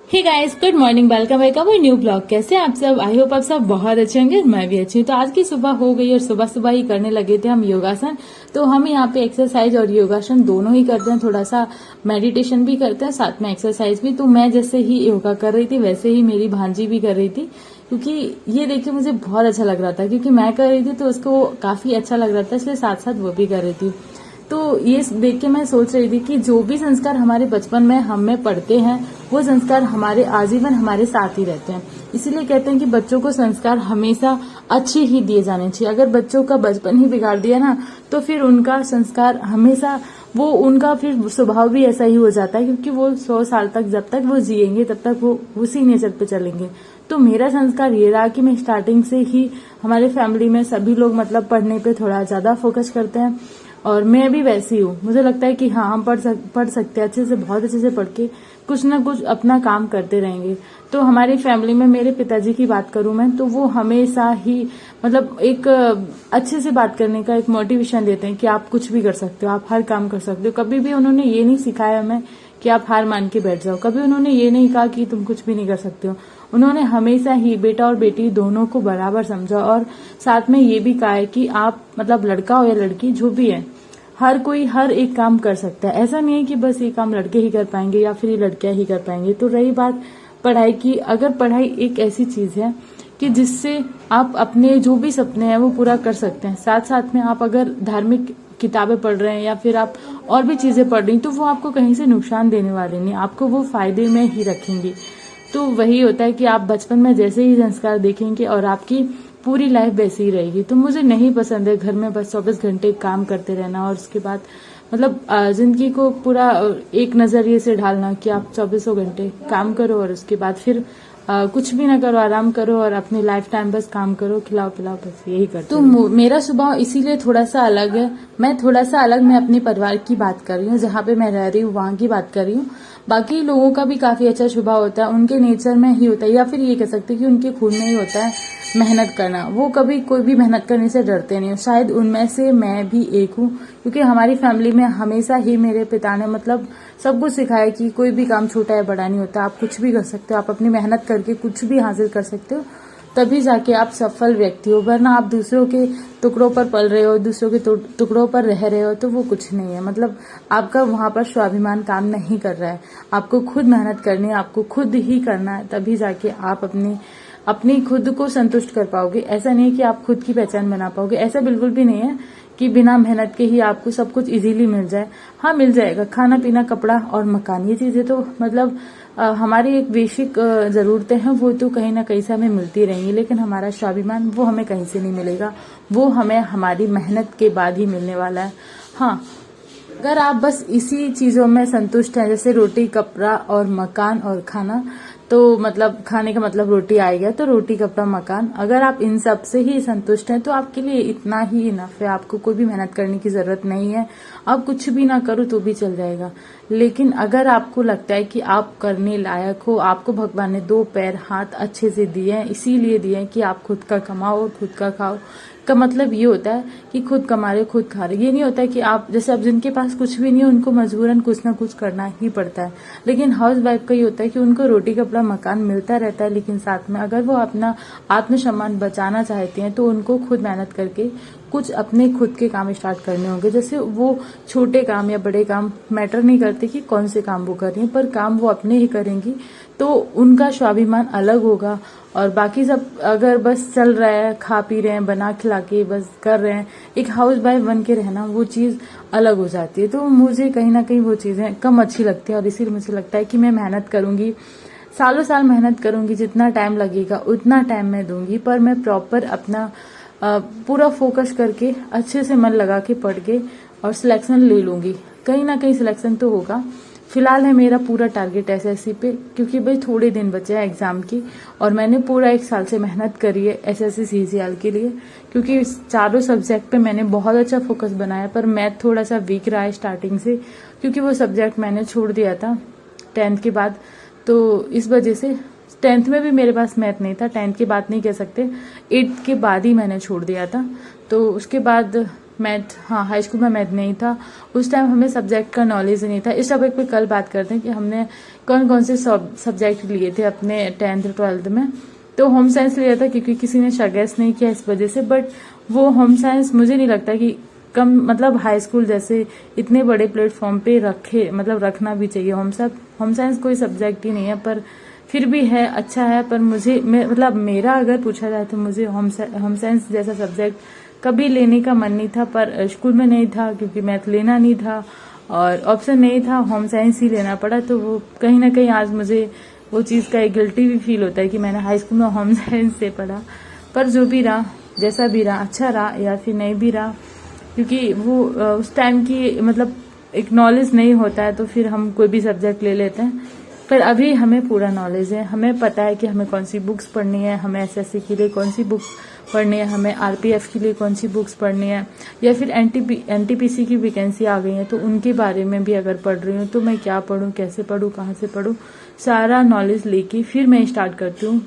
Hey guys, good morning, welcome back our new blog. कैसे हैं आप सब? आई होप आप सब बहुत अच्छे होंगे। मैं भी अच्छी हूँ। तो आज की सुबह हो गई और सुबह सुबह ही करने लगे थे हम योगासन। तो हम यहाँ पे एक्सरसाइज और योगासन दोनों ही करते हैं, थोड़ा सा मेडिटेशन भी करते हैं, साथ में एक्सरसाइज भी। तो मैं जैसे ही योगा कर रही थी वैसे ही मेरी भांजी भी कर रही थी, क्योंकि ये देख के मुझे बहुत अच्छा लग रहा था, क्योंकि मैं कर रही थी तो उसको काफी अच्छा लग रहा था, इसलिए साथ साथ वो भी कर रही थी। तो ये देख के मैं सोच रही थी कि जो भी संस्कार हमारे बचपन में हम में पढ़ते हैं वो संस्कार हमारे आजीवन हमारे साथ ही रहते हैं। इसीलिए कहते हैं कि बच्चों को संस्कार हमेशा अच्छे ही दिए जाने चाहिए। अगर बच्चों का बचपन ही बिगाड़ दिया ना, तो फिर उनका संस्कार हमेशा वो उनका फिर स्वभाव भी ऐसा ही हो जाता है, क्योंकि वो 100 साल तक जब तक वो जिएंगे तब तक वो उसी नेचर पे चलेंगे। तो मेरा संस्कार ये रहा कि मैं स्टार्टिंग से ही, हमारे फैमिली में सभी लोग मतलब पढ़ने पे थोड़ा ज्यादा फोकस करते हैं, और मैं भी वैसी हूँ। मुझे लगता है कि हाँ, हम पढ़ सकते हैं अच्छे से, बहुत अच्छे से पढ़ के कुछ ना कुछ अपना काम करते रहेंगे। तो हमारी फैमिली में मेरे पिताजी की बात करूं मैं, तो वो हमेशा ही मतलब एक अच्छे से बात करने का एक मोटिवेशन देते हैं कि आप कुछ भी कर सकते हो, आप हर काम कर सकते हो। कभी भी उन्होंने ये नहीं सिखाया हमें कि आप हार मान के बैठ जाओ। कभी उन्होंने ये नहीं कहा कि तुम कुछ भी नहीं कर सकते हो। उन्होंने हमेशा ही बेटा और बेटी दोनों को बराबर समझा, और साथ में ये भी कहा है कि आप मतलब लड़का हो या लड़की जो भी है, हर कोई हर एक काम कर सकता है। ऐसा नहीं है कि बस ये काम लड़के ही कर पाएंगे या फिर ये लड़कियां ही कर पाएंगे। तो रही बात पढ़ाई की, अगर पढ़ाई एक ऐसी चीज है कि जिससे आप अपने जो भी सपने हैं वो पूरा कर सकते हैं। साथ साथ में आप अगर धार्मिक किताबें पढ़ रहे हैं या फिर आप और भी चीजें पढ़ रही, तो वो आपको कहीं से नुकसान देने वाले नहीं, आपको वो फायदे में ही रखेंगे। तो वही होता है कि आप बचपन में जैसे ही संस्कार देखेंगे और आपकी पूरी लाइफ वैसी ही रहेगी। तो मुझे नहीं पसंद है घर में बस 24 घंटे काम करते रहना, और उसके बाद मतलब जिंदगी को पूरा एक नजरिए से ढालना कि आप 24 घंटे काम करो और उसके बाद फिर कुछ भी ना करो, आराम करो और अपनी लाइफ टाइम बस काम करो, खिलाओ पिलाओ, बस यही करते। तो मेरा स्वभाव इसीलिए थोड़ा सा अलग है। मैं अपने परिवार की बात कर रही हूँ, जहाँ पे मैं रह रही हूँ वहां की बात कर रही हूँ। बाकी लोगों का भी काफी अच्छा स्वभाव होता है, उनके नेचर में ही होता है, या फिर ये कह सकते हैं कि उनके खून में ही होता है मेहनत करना। वो कभी कोई भी मेहनत करने से डरते नहीं हो। शायद उनमें से मैं भी एक हूँ, क्योंकि हमारी फैमिली में हमेशा ही मेरे पिता ने मतलब सब कुछ सिखाया कि कोई भी काम छोटा या बड़ा नहीं होता, आप कुछ भी कर सकते हो, आप अपनी मेहनत करके कुछ भी हासिल कर सकते हो, तभी जाके आप सफल व्यक्ति हो। वरना आप दूसरों के टुकड़ों पर पल रहे हो, दूसरों के टुकड़ों पर रह रहे हो, तो वो कुछ नहीं है। मतलब आपका वहां पर स्वाभिमान काम नहीं कर रहा है। आपको खुद मेहनत करनी है, आपको खुद ही करना है, तभी जाके आप अपनी खुद को संतुष्ट कर पाओगे। ऐसा नहीं है कि आप खुद की पहचान बना पाओगे, ऐसा बिल्कुल भी नहीं है कि बिना मेहनत के ही आपको सब कुछ इजीली मिल जाए। हाँ, मिल जाएगा, खाना पीना कपड़ा और मकान, ये चीजें तो मतलब हमारी एक बेसिक जरूरतें हैं, वो तो कहीं ना कहीं से हमें मिलती रहेंगी। लेकिन हमारा स्वाभिमान वो हमें कहीं से नहीं मिलेगा, वो हमें हमारी मेहनत के बाद ही मिलने वाला है। हाँ, अगर आप बस इसी चीजों में संतुष्ट हैं, जैसे रोटी कपड़ा और मकान और खाना, तो मतलब खाने का मतलब रोटी आएगा, तो रोटी कपड़ा मकान, अगर आप इन सब से ही संतुष्ट हैं तो आपके लिए इतना ही इनफ है। आपको कोई भी मेहनत करने की जरूरत नहीं है, आप कुछ भी ना करो तो भी चल जाएगा। लेकिन अगर आपको लगता है कि आप करने लायक हो, आपको भगवान ने 2 पैर हाथ अच्छे से दिए हैं, इसीलिए दिए हैं कि आप खुद का कमाओ खुद का खाओ। का मतलब ये होता है कि खुद कमा रहे खुद खा रहे। ये नहीं होता है कि आप जैसे अब जिनके पास कुछ भी नहीं है उनको मजबूरन कुछ ना कुछ करना ही पड़ता है। लेकिन हाउस वाइफ का ये होता है कि उनको रोटी कपड़ा मकान मिलता रहता है, लेकिन साथ में अगर वो अपना आत्मसम्मान बचाना चाहती हैं तो उनको खुद मेहनत करके कुछ अपने खुद के काम स्टार्ट करने होंगे। जैसे वो छोटे काम या बड़े काम मैटर नहीं करते कि कौन से काम वो कर रही हैं, पर काम वो अपने ही करेंगी, तो उनका स्वाभिमान अलग होगा। और बाकी सब अगर बस चल रहा है, खा पी रहे हैं, बना खिला के बस कर रहे हैं, एक हाउस वाइफ बन के रहना, वो चीज अलग हो जाती है। तो मुझे कहीं ना कहीं वो चीजें कम अच्छी लगती है, और इसीलिए मुझे लगता है कि मैं मेहनत करूंगी, सालों साल मेहनत करूंगी, जितना टाइम लगेगा उतना टाइम मैं दूंगी, पर मैं प्रॉपर अपना पूरा फोकस करके अच्छे से मन लगा के पढ़ के और सिलेक्शन ले लूंगी। कहीं ना कहीं सिलेक्शन तो होगा। फिलहाल है मेरा पूरा टारगेट एसएससी पे, क्योंकि भाई थोड़े दिन बचे हैं एग्जाम की, और मैंने पूरा 1 साल से मेहनत करी है एसएससी सीजीएल के लिए, क्योंकि चारों सब्जेक्ट पे मैंने बहुत अच्छा फोकस बनाया। पर मैथ थोड़ा सा वीक रहा है स्टार्टिंग से, क्योंकि वो सब्जेक्ट मैंने छोड़ दिया था 10th के बाद, तो इस वजह से 10th में भी मेरे पास मैथ नहीं था। 10th के बाद नहीं कह सकते, 8th के बाद ही मैंने छोड़ दिया था। तो उसके बाद मैथ, हाँ हाई स्कूल में मैथ नहीं था। उस टाइम हमें सब्जेक्ट का नॉलेज नहीं था। इस टॉपिक पे कल बात करते हैं कि हमने कौन कौन से सब्जेक्ट लिए थे अपने 10th 12th में। तो होम साइंस लिया था क्योंकि किसी ने सजेस्ट नहीं किया इस वजह से। बट वो होम साइंस मुझे नहीं लगता कि कम मतलब हाई स्कूल जैसे इतने बड़े प्लेटफॉर्म पे रखना भी चाहिए। होम साइंस कोई सब्जेक्ट ही नहीं है, पर फिर भी है, अच्छा है। पर मतलब मेरा अगर पूछा जाए तो मुझे होम साइंस जैसा सब्जेक्ट कभी लेने का मन नहीं था। पर स्कूल में नहीं था क्योंकि मैथ लेना नहीं था और ऑप्शन नहीं था, होम साइंस ही लेना पड़ा। तो वो कहीं ना कहीं आज मुझे वो चीज़ का एक गिल्टी भी फील होता है कि मैंने हाई स्कूल में होम साइंस से पढ़ा। पर जो भी रहा, जैसा भी रहा, अच्छा रहा या फिर नहीं भी रहा, क्योंकि वो उस टाइम की मतलब एक नॉलेज नहीं होता है तो फिर हम कोई भी सब्जेक्ट ले लेते हैं। पर अभी हमें पूरा नॉलेज है, हमें पता है कि हमें कौन सी बुक्स पढ़नी है, हमें एसएससी के लिए कौन सी बुक पढ़नी है, हमें आरपीएफ के लिए कौन सी बुक्स पढ़नी है, या फिर एनटीपीसी की वैकेंसी आ गई है तो उनके बारे में भी अगर पढ़ रही हूँ तो मैं क्या पढूं, कैसे पढूं, कहाँ से पढूं, सारा नॉलेज लेके फिर मैं स्टार्ट करती हूँ।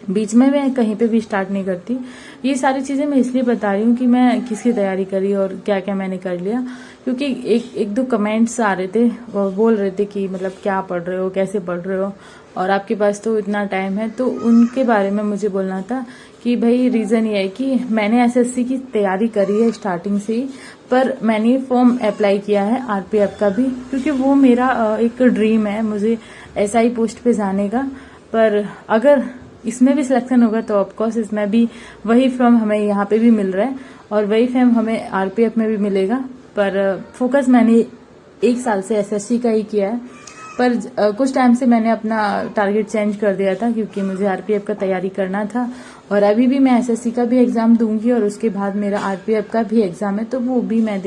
बीच में मैं कहीं पे भी स्टार्ट नहीं करती। ये सारी चीजें मैं इसलिए बता रही हूँ कि मैं किसकी तैयारी करी और क्या क्या मैंने कर लिया। क्योंकि एक दो कमेंट्स आ रहे थे और बोल रहे थे कि मतलब क्या पढ़ रहे हो, कैसे पढ़ रहे हो, और आपके पास तो इतना टाइम है। तो उनके बारे में मुझे बोलना था कि भाई रीजन ये है कि मैंने एसएससी की तैयारी करी है स्टार्टिंग से ही, पर मैंने फॉर्म अप्लाई किया है आरपीएफ का भी, क्योंकि वो मेरा एक ड्रीम है मुझे एसआई पोस्ट पे जाने का। पर अगर इसमें भी सिलेक्शन होगा तो ऑफकोर्स इसमें भी वही फॉर्म हमें यहाँ पे भी मिल रहा है और वही फॉर्म हमें आरपीएफ में भी मिलेगा। पर फोकस मैंने 1 साल से एसएससी का ही किया है। पर कुछ टाइम से मैंने अपना टारगेट चेंज कर दिया था क्योंकि मुझे आरपीएफ का तैयारी करना था। और अभी भी मैं एसएससी का भी एग्जाम दूंगी और उसके बाद मेरा आरपीएफ का भी एग्जाम है, तो वो भी मैं